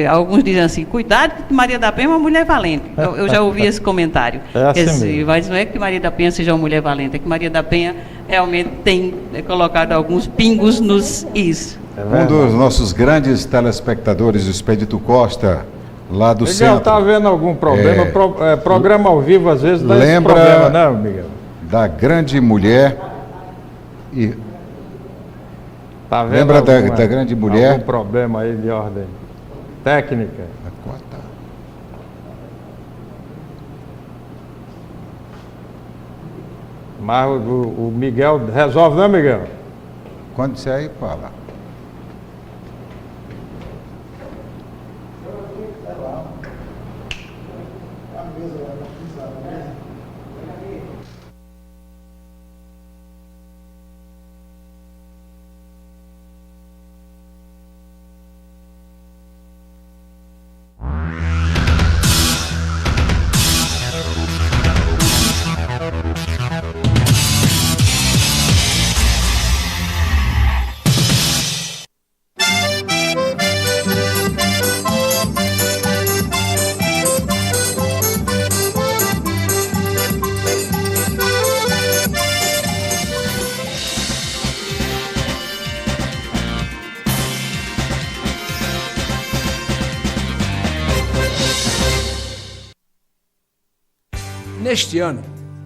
S4: Alguns dizem assim, cuidado que Maria da Penha é uma mulher valente. Eu já ouvi esse comentário. Mas não é que Maria da Penha seja uma mulher valente, é que Maria da Penha realmente tem colocado alguns pingos nos is.
S2: Um dos nossos grandes telespectadores, o Expedito Costa, lá do
S3: Miguel,
S2: centro.
S3: está havendo algum problema? Programa ao vivo, às vezes, dá esse problema, não, Miguel?
S2: Da grande mulher e...
S3: Tá vendo
S2: lembra da grande mulher?
S3: Algum problema aí de ordem técnica? Mas o Miguel resolve, não, Miguel?
S2: Quando você aí, fala.
S10: Neste ano,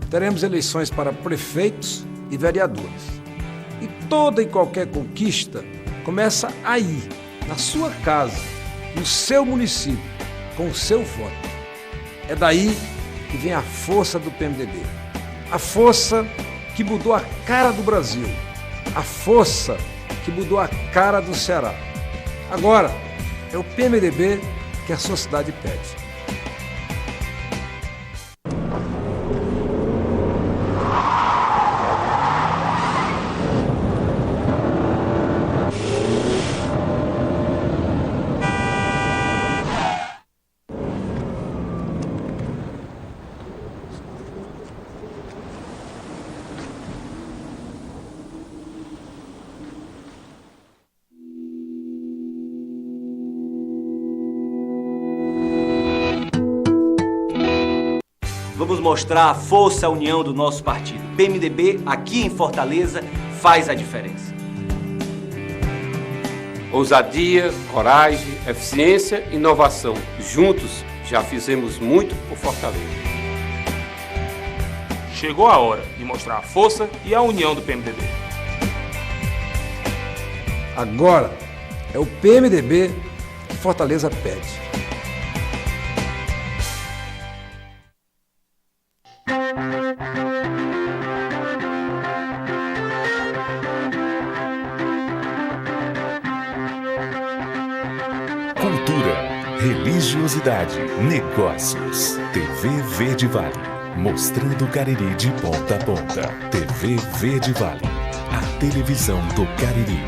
S10: teremos eleições para prefeitos e vereadores. E toda e qualquer conquista começa aí, na sua casa, no seu município, com o seu voto. É daí que vem a força do PMDB. A força que mudou a cara do Brasil. A força que mudou a cara do Ceará. Agora, é o PMDB que a sociedade pede.
S11: Vamos mostrar a força, a união do nosso partido. PMDB, aqui em Fortaleza, faz a diferença.
S12: Ousadia, coragem, eficiência e inovação. Juntos, já fizemos muito por Fortaleza.
S13: Chegou a hora de mostrar a força e a união do PMDB.
S10: Agora, é o PMDB que Fortaleza pede.
S7: Religiosidade, negócios. TV Verde Vale, mostrando o Cariri de ponta a ponta. TV Verde Vale, a televisão do Cariri.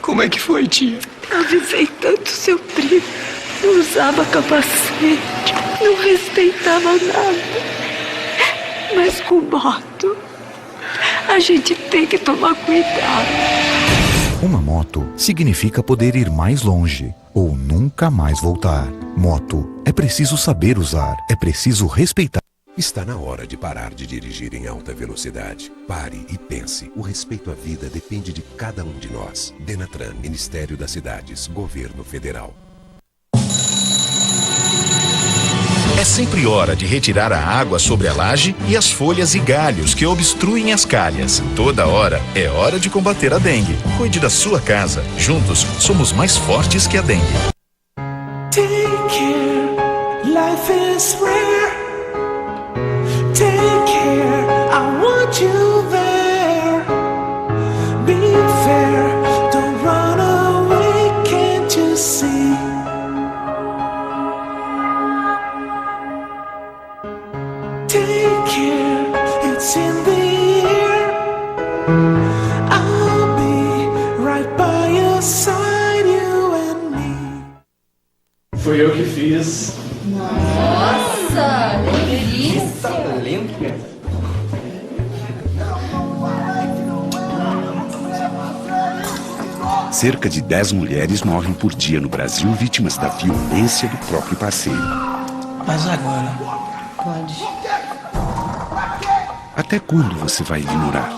S14: Como é que foi, tia?
S15: Avisei tanto seu primo. Não usava capacete, não respeitava nada. Mas com moto, a gente tem que tomar cuidado.
S16: Uma moto significa poder ir mais longe ou nunca mais voltar. Moto é preciso saber usar, é preciso respeitar.
S17: Está na hora de parar de dirigir em alta velocidade. Pare e pense. O respeito à vida depende de cada um de nós. Denatran, Ministério das Cidades, Governo Federal.
S18: É sempre hora de retirar a água sobre a laje e as folhas e galhos que obstruem as calhas. Toda hora é hora de combater a dengue. Cuide da sua casa. Juntos, somos mais fortes que a dengue.
S19: Take care, life is rare. Take care, I want you there. Be fair, don't run away, can't you see? Take care, it's in the air. I'll be right by your side, you and me.
S14: Foi eu que fiz.
S20: Nossa, delícia!
S21: Cerca de 10 mulheres morrem por dia no Brasil vítimas da violência do próprio parceiro.
S14: Mas agora...
S20: Pode.
S21: Até quando você vai ignorar?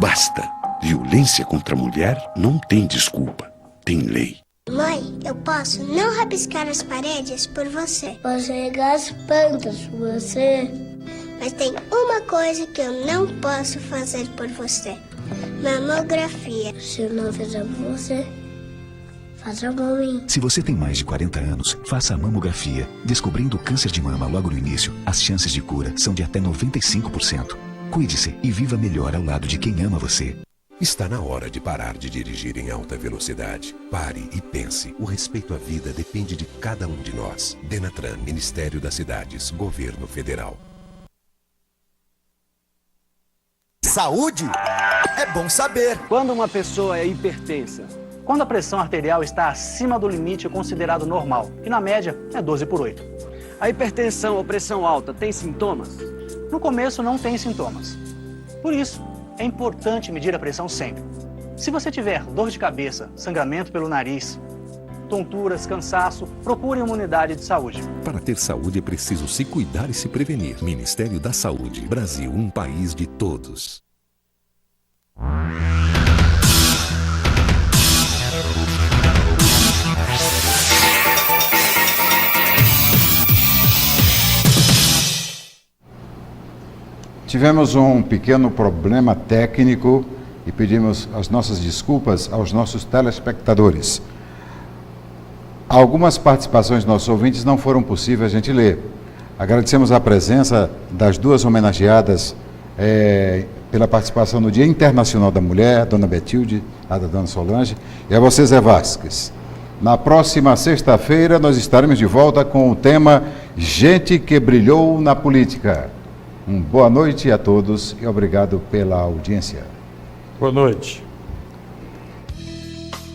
S21: Basta! Violência contra a mulher não tem desculpa, tem lei.
S22: Mãe, eu posso não rabiscar as paredes por você.
S23: Posso regar as plantas por você.
S22: Mas tem uma coisa que eu não posso fazer por você. Mamografia.
S23: Se eu não fizer por você, faça por mim.
S16: Se você tem mais de 40 anos, faça a mamografia. Descobrindo o câncer de mama logo no início, as chances de cura são de até 95%. Cuide-se e viva melhor ao lado de quem ama você.
S17: Está na hora de parar de dirigir em alta velocidade. Pare e pense. O respeito à vida depende de cada um de nós. Denatran, Ministério das Cidades, Governo Federal.
S24: Saúde é bom saber.
S25: Quando uma pessoa é hipertensa, quando a pressão arterial está acima do limite considerado normal, que na média é 12/8.
S26: A hipertensão ou pressão alta tem sintomas?
S25: No começo não tem sintomas. Por isso, é importante medir a pressão sempre. Se você tiver dor de cabeça, sangramento pelo nariz, tonturas, cansaço, procure uma unidade de saúde.
S17: Para ter saúde é preciso se cuidar e se prevenir. Ministério da Saúde. Brasil, um país de todos.
S2: Tivemos um pequeno problema técnico e pedimos as nossas desculpas aos nossos telespectadores. Algumas participações dos nossos ouvintes não foram possíveis a gente ler. Agradecemos a presença das duas homenageadas pela participação no Dia Internacional da Mulher, Dona Betilde, a da Dona Solange, e a você, Zé Vasques. Na próxima sexta-feira nós estaremos de volta com o tema Gente que Brilhou na Política. Boa noite a todos e obrigado pela audiência.
S3: Boa noite.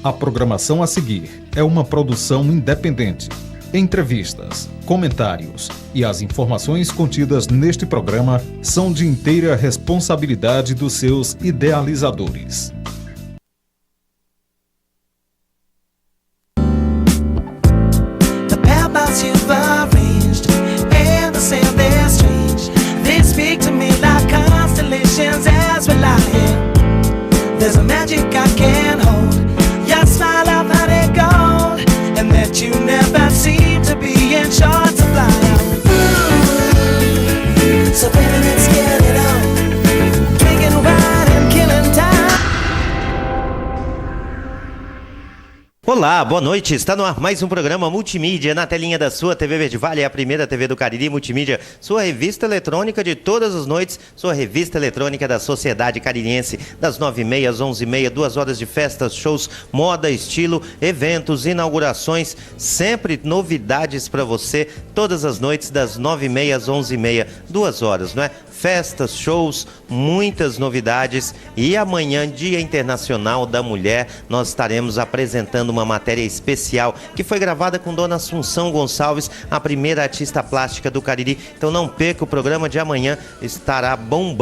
S1: A programação a seguir é uma produção independente. Entrevistas, comentários e as informações contidas neste programa são de inteira responsabilidade dos seus idealizadores.
S19: The paths you've arranged and the sand they're strange. They speak to me like constellations as we lie here. There's a magic I can't hold. Your smile I've had it gold, and that you never seem to be in short supply. Ooh, so baby, let's get it on. Drinking wine and killing time.
S4: Olá, boa noite. Está no ar mais um programa multimídia na telinha da sua TV Verde Vale, a primeira TV do Cariri Multimídia, sua revista eletrônica de todas as noites, sua revista eletrônica da sociedade caririense, das 9h30 às 11h30, 2 horas de festas, shows, moda, estilo, eventos, inaugurações, sempre novidades para você, todas as noites das 9h30 às 11h30, 2 horas, não é? Festas, shows, muitas novidades, e amanhã, Dia Internacional da Mulher, nós estaremos apresentando uma matéria especial que foi gravada com Dona Assunção Gonçalves, a primeira artista plástica do Cariri. Então não perca, o programa de amanhã estará bombando.